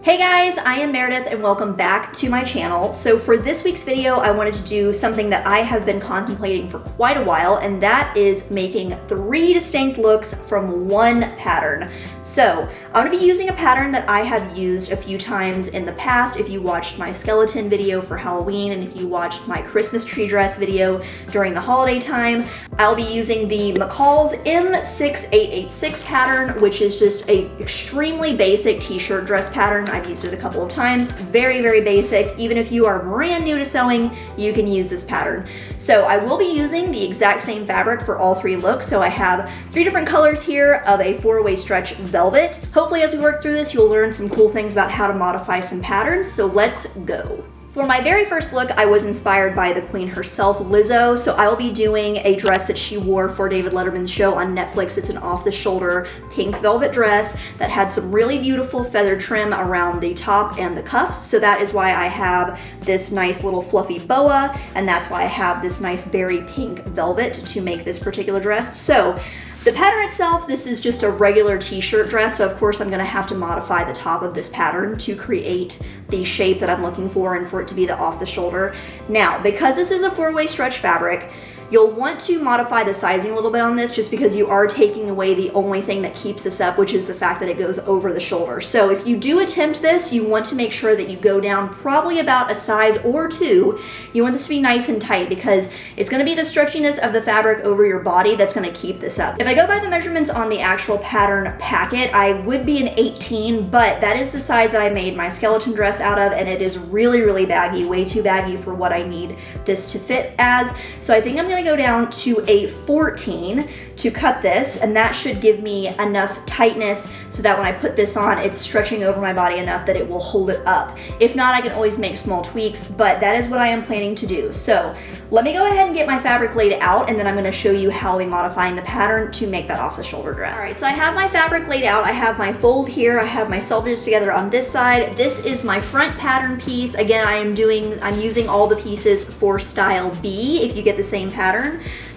Hey guys, I am Meredith and welcome back to my channel. So for this week's video, I wanted to do something that I have been contemplating for quite a while, and that is making 3 distinct looks from one pattern. So I'm going to be using a pattern that I have used a few times in the past. If you watched my skeleton video for Halloween and if you watched my Christmas tree dress video during the holiday time, I'll be using the McCall's M6886 pattern, which is just a extremely basic t-shirt dress pattern. I've used it a couple of times. Very, very basic. Even if you are brand new to sewing, you can use this pattern. So I will be using the exact same fabric for all 3 looks. So I have 3 different colors here of a 4-way stretch velvet. Hopefully as we work through this, you'll learn some cool things about how to modify some patterns. So let's go. For my very first look, I was inspired by the queen herself, Lizzo, so I will be doing a dress that she wore for David Letterman's show on Netflix. It's an off-the-shoulder pink velvet dress that had some really beautiful feather trim around the top and the cuffs, so that is why I have this nice little fluffy boa, and that's why I have this nice berry pink velvet to make this particular dress. So the pattern itself, this is just a regular t-shirt dress, so of course I'm going to have to modify the top of this pattern to create the shape that I'm looking for and for it to be the off the shoulder. Now, because this is a 4-way stretch fabric, you'll want to modify the sizing a little bit on this just because you are taking away the only thing that keeps this up, which is the fact that it goes over the shoulder. So if you do attempt this, you want to make sure that you go down probably about a size or 2. You want this to be nice and tight because it's going to be the stretchiness of the fabric over your body that's going to keep this up. If I go by the measurements on the actual pattern packet, I would be an 18, but that is the size that I made my skeleton dress out of, and it is really, really baggy, way too baggy for what I need this to fit as. So I think I'm going to go down to a 14 to cut this, and that should give me enough tightness so that when I put this on, it's stretching over my body enough that it will hold it up. If not, I can always make small tweaks, but that is what I am planning to do. So let me go ahead and get my fabric laid out, and then I'm going to show you how we're modifying the pattern to make that off the shoulder dress. All right, so I have my fabric laid out. I have my fold here. I have my selvages together on this side. This is my front pattern piece. Again, I'm using all the pieces for style B if you get the same pattern.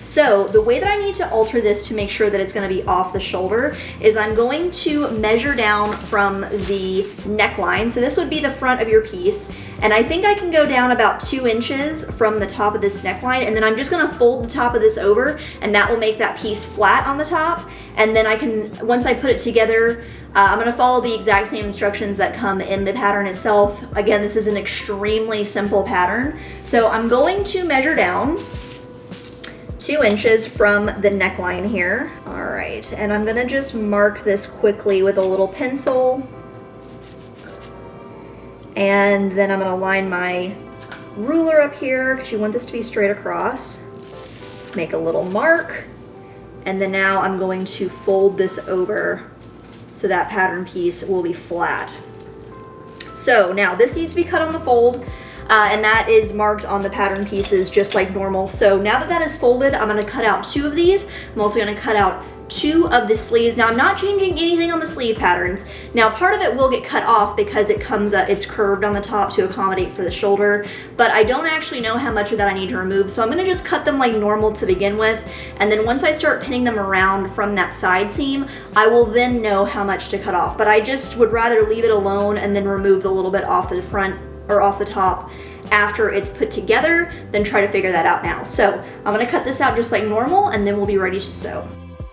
So the way that I need to alter this to make sure that it's going to be off the shoulder is I'm going to measure down from the neckline. So this would be the front of your piece. And I think I can go down about 2 inches from the top of this neckline, and then I'm just going to fold the top of this over, and that will make that piece flat on the top. And then I can, once I put it together, I'm going to follow the exact same instructions that come in the pattern itself. Again, this is an extremely simple pattern. So I'm going to measure down 2 inches from the neckline here. All right, and I'm gonna just mark this quickly with a little pencil. And then I'm gonna line my ruler up here because you want this to be straight across. Make a little mark. And then now I'm going to fold this over so that pattern piece will be flat. So now this needs to be cut on the fold. And that is marked on the pattern pieces just like normal. So now that that is folded, I'm going to cut out 2 of these. I'm also going to cut out 2 of the sleeves. Now I'm not changing anything on the sleeve patterns. Now part of it will get cut off because it comes it's curved on the top to accommodate for the shoulder, but I don't actually know how much of that I need to remove. So I'm going to just cut them like normal to begin with, and then once I start pinning them around from that side seam, I will then know how much to cut off. But I just would rather leave it alone and then remove the little bit off the front or off the top after it's put together, then try to figure that out now. So I'm gonna cut this out just like normal, and then we'll be ready to sew.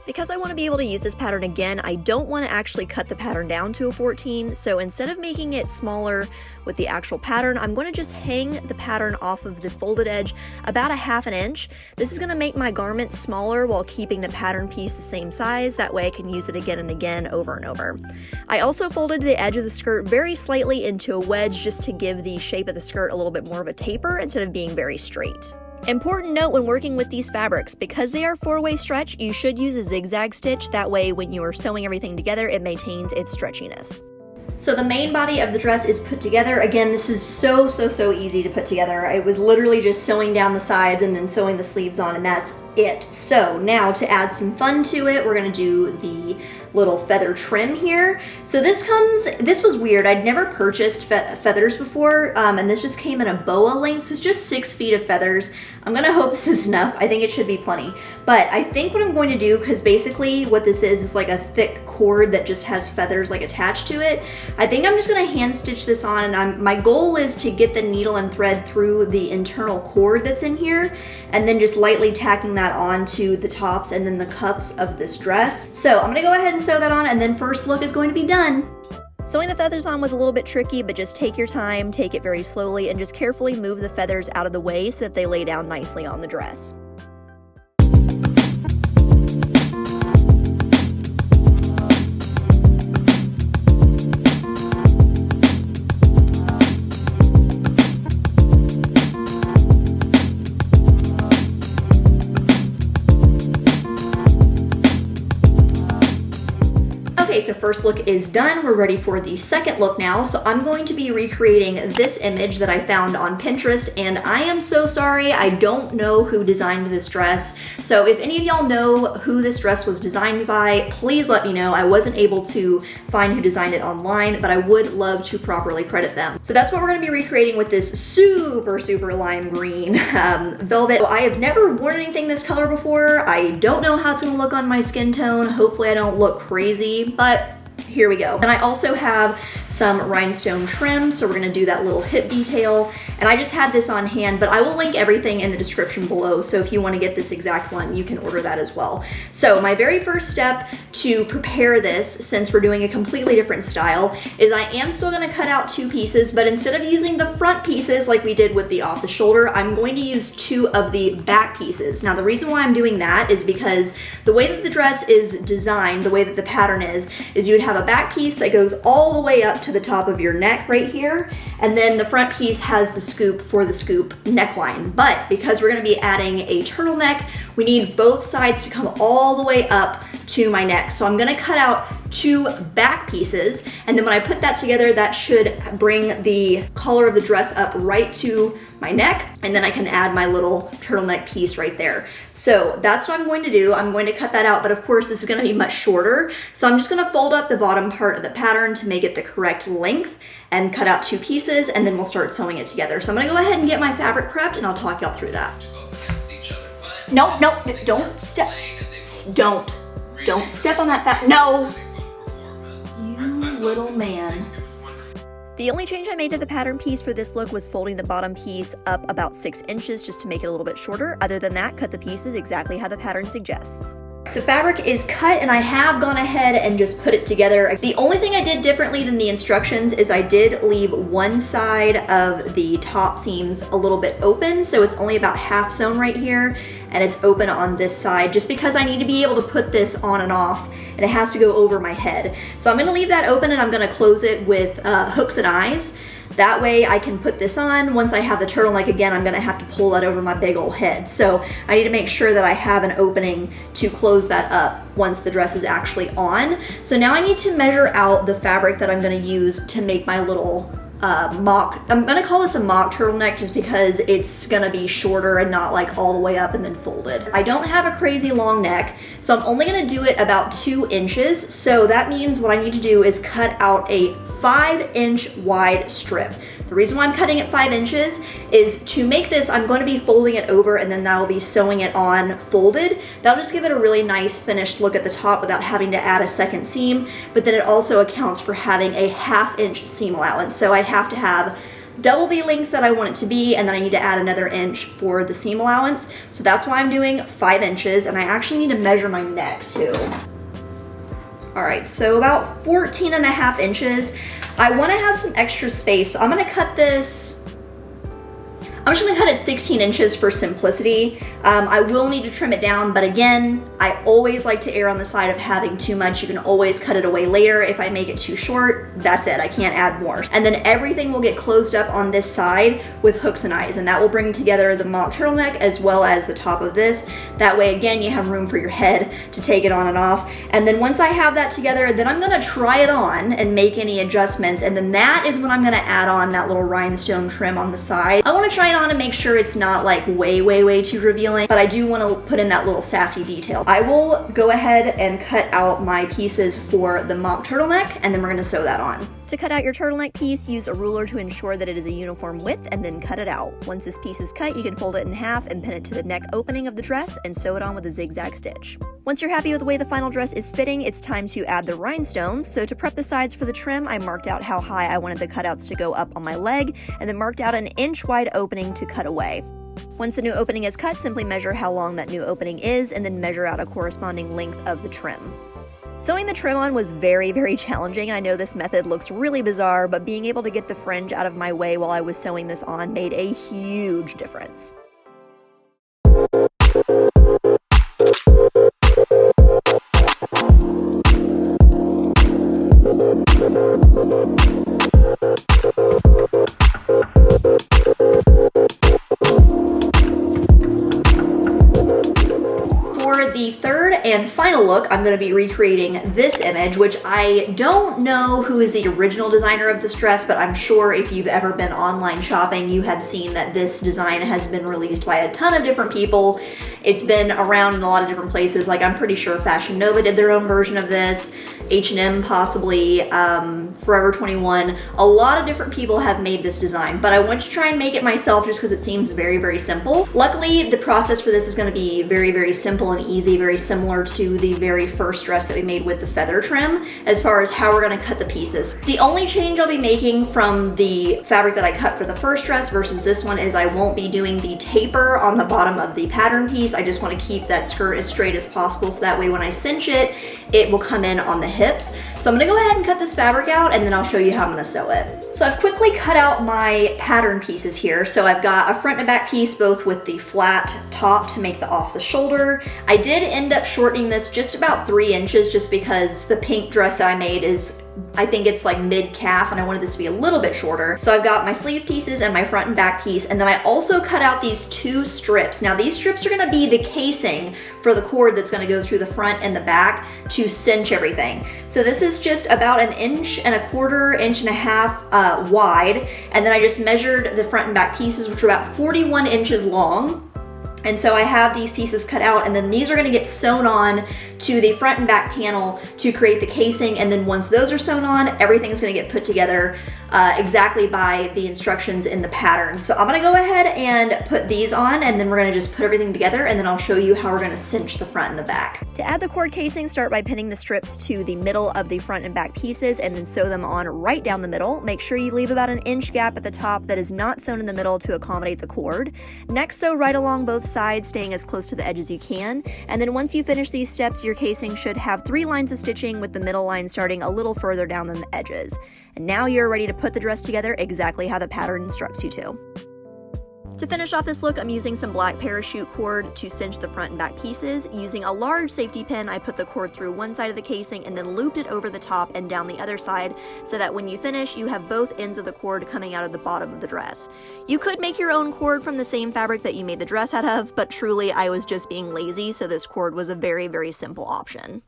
Because I want to be able to use this pattern again, I don't want to actually cut the pattern down to a 14, so instead of making it smaller with the actual pattern, I'm going to just hang the pattern off of the folded edge about a 1/2 inch. This is going to make my garment smaller while keeping the pattern piece the same size, that way I can use it again and again over and over. I also folded the edge of the skirt very slightly into a wedge just to give the shape of the skirt a little bit more of a taper instead of being very straight. Important note when working with these fabrics, because they are 4-way stretch, you should use a zigzag stitch. That way when you are sewing everything together, it maintains its stretchiness. So the main body of the dress is put together. Again, this is so easy to put together. I was literally just sewing down the sides and then sewing the sleeves on, and that's it. So now to add some fun to it, we're gonna do the little feather trim here. So this was weird. I'd never purchased feathers before, and this just came in a boa length, so it's just 6 feet of feathers. I'm gonna hope this is enough. I think it should be plenty. But I think what I'm going to do, because basically what this is like a thick cord that just has feathers like attached to it. I think I'm just gonna hand stitch this on, and my goal is to get the needle and thread through the internal cord that's in here, and then just lightly tacking that onto the tops and then the cuffs of this dress. So I'm gonna go ahead and sew that on, and then first look is going to be done. Sewing the feathers on was a little bit tricky, but just take your time, take it very slowly, and just carefully move the feathers out of the way so that they lay down nicely on the dress. Okay, so first look is done. We're ready for the second look now. So I'm going to be recreating this image that I found on Pinterest, and I am so sorry, I don't know who designed this dress. So if any of y'all know who this dress was designed by, please let me know. I wasn't able to find who designed it online, but I would love to properly credit them. So that's what we're gonna be recreating with this super lime green velvet. I have never worn anything this color before. I don't know how it's gonna look on my skin tone. Hopefully I don't look crazy, but here we go. And I also have some rhinestone trim, so we're gonna do that little hip detail. And I just had this on hand, but I will link everything in the description below, so if you wanna get this exact one, you can order that as well. So my very first step to prepare this, since we're doing a completely different style, is I am still gonna cut out 2 pieces, but instead of using the front pieces like we did with the off the shoulder, I'm going to use 2 of the back pieces. Now the reason why I'm doing that is because the way that the dress is designed, the way that the pattern is you would have a back piece that goes all the way up to the top of your neck right here, and then the front piece has the scoop for the scoop neckline. But because we're gonna be adding a turtleneck, we need both sides to come all the way up to my neck. So I'm gonna cut out 2 back pieces, and then when I put that together, that should bring the collar of the dress up right to my neck, and then I can add my little turtleneck piece right there. So that's what I'm going to do. I'm going to cut that out, but of course this is gonna be much shorter. So I'm just gonna fold up the bottom part of the pattern to make it the correct length and cut out 2 pieces, and then we'll start sewing it together. So I'm gonna go ahead and get my fabric prepped, and I'll talk y'all through that. No, don't step, don't step on that fabric, no! You little man. The only change I made to the pattern piece for this look was folding the bottom piece up about 6 inches just to make it a little bit shorter. Other than that, cut the pieces exactly how the pattern suggests. So fabric is cut, and I have gone ahead and just put it together. The only thing I did differently than the instructions is I did leave one side of the top seams a little bit open, so it's only about half sewn right here, and it's open on this side, just because I need to be able to put this on and off, and it has to go over my head. So I'm gonna leave that open, and I'm gonna close it with hooks and eyes. That way I can put this on. Once I have the turtleneck again, I'm gonna have to pull that over my big old head. So I need to make sure that I have an opening to close that up once the dress is actually on. So now I need to measure out the fabric that I'm gonna use to make my little mock, I'm gonna call this a mock turtleneck just because it's gonna be shorter and not like all the way up and then folded. I don't have a crazy long neck, so I'm only gonna do it about 2 inches. So that means what I need to do is cut out a 5-inch wide strip. The reason why I'm cutting it 5 inches is to make this, I'm going to be folding it over, and then I'll be sewing it on folded. That'll just give it a really nice finished look at the top without having to add a second seam, but then it also accounts for having a 1/2-inch seam allowance. So I'd have to have double the length that I want it to be, and then I need to add another inch for the seam allowance. So that's why I'm doing 5 inches, and I actually need to measure my neck too. All right, so about 14.5 inches. I wanna have some extra space, so I'm gonna cut this, I'm just gonna cut it 16 inches for simplicity. I will need to trim it down, but again, I always like to err on the side of having too much. You can always cut it away later. If I make it too short, that's it, I can't add more. And then everything will get closed up on this side with hooks and eyes, and that will bring together the mock turtleneck as well as the top of this. That way, again, you have room for your head to take it on and off. And then once I have that together, then I'm gonna try it on and make any adjustments, and then that is when I'm gonna add on that little rhinestone trim on the side. I wanna try it on to make sure it's not like way too revealing, but I do want to put in that little sassy detail. I will go ahead and cut out my pieces for the mock turtleneck, and then we're gonna sew that on. To cut out your turtleneck piece, use a ruler to ensure that it is a uniform width and then cut it out. Once this piece is cut, you can fold it in half and pin it to the neck opening of the dress and sew it on with a zigzag stitch. Once you're happy with the way the final dress is fitting, it's time to add the rhinestones. So to prep the sides for the trim, I marked out how high I wanted the cutouts to go up on my leg and then marked out an inch wide opening to cut away. Once the new opening is cut, simply measure how long that new opening is and then measure out a corresponding length of the trim. Sewing the trim on was very challenging, and I know this method looks really bizarre, but being able to get the fringe out of my way while I was sewing this on made a huge difference. For the third and final look, I'm going to be recreating this image, which I don't know who is the original designer of this dress, but I'm sure if you've ever been online shopping, you have seen that this design has been released by a ton of different people. It's been around in a lot of different places. Like, I'm pretty sure Fashion Nova did their own version of this, H&M possibly, Forever 21. A lot of different people have made this design, but I want to try and make it myself just because it seems very simple. Luckily, the process for this is going to be very simple and easy, very similar to the very first dress that we made with the feather trim as far as how we're going to cut the pieces. The only change I'll be making from the fabric that I cut for the first dress versus this one is I won't be doing the taper on the bottom of the pattern piece. I just want to keep that skirt as straight as possible so that way when I cinch it, it will come in on the hips. So I'm gonna go ahead and cut this fabric out and then I'll show you how I'm gonna sew it. So I've quickly cut out my pattern pieces here. So I've got a front and a back piece, both with the flat top to make the off the shoulder. I did end up shortening this just about 3 inches just because the pink dress that I made is, I think it's like mid-calf, and I wanted this to be a little bit shorter. So I've got my sleeve pieces and my front and back piece, and then I also cut out these 2 strips. Now these strips are gonna be the casing for the cord that's gonna go through the front and the back to cinch everything. So this is just about 1.25 inches wide, and then I just measured the front and back pieces, which are about 41 inches long. And so I have these pieces cut out, and then these are gonna get sewn on to the front and back panel to create the casing. And then once those are sewn on, everything's gonna get put together exactly by the instructions in the pattern. So I'm gonna go ahead and put these on, and then we're gonna just put everything together, and then I'll show you how we're gonna cinch the front and the back. To add the cord casing, start by pinning the strips to the middle of the front and back pieces and then sew them on right down the middle. Make sure you leave about 1 inch gap at the top that is not sewn in the middle to accommodate the cord. Next, sew right along both sides, staying as close to the edge as you can. And then once you finish these steps, your casing should have 3 lines of stitching, with the middle line starting a little further down than the edges. And now you're ready to put the dress together exactly how the pattern instructs you to. To finish off this look, I'm using some black parachute cord to cinch the front and back pieces. Using a large safety pin, I put the cord through one side of the casing and then looped it over the top and down the other side so that when you finish, you have both ends of the cord coming out of the bottom of the dress. You could make your own cord from the same fabric that you made the dress out of, but truly I was just being lazy, so this cord was a very simple option.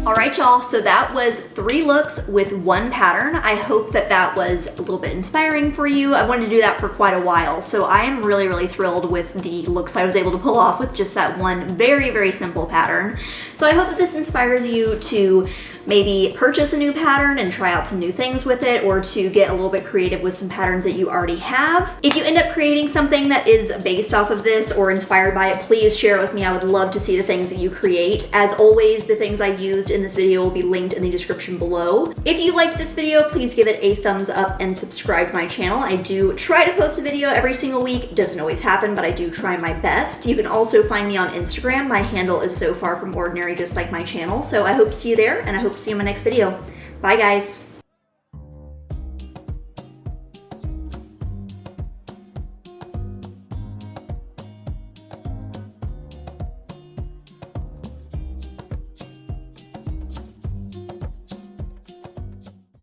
Alright y'all, so that was 3 looks with 1 pattern. I hope that that was a little bit inspiring for you. I wanted to do that for quite a while, so I am really thrilled with the looks I was able to pull off with just that one very simple pattern. So I hope that this inspires you to maybe purchase a new pattern and try out some new things with it, or to get a little bit creative with some patterns that you already have. If you end up creating something that is based off of this or inspired by it, please share it with me. I would love to see the things that you create. As always, the things I used in this video will be linked in the description below. If you liked this video, please give it a thumbs up and subscribe to my channel. I do try to post a video every single week. It doesn't always happen, but I do try my best. You can also find me on Instagram. My handle is So Far From Ordinary, just like my channel. So I hope to see you there, and I hope to see you in my next video. Bye guys.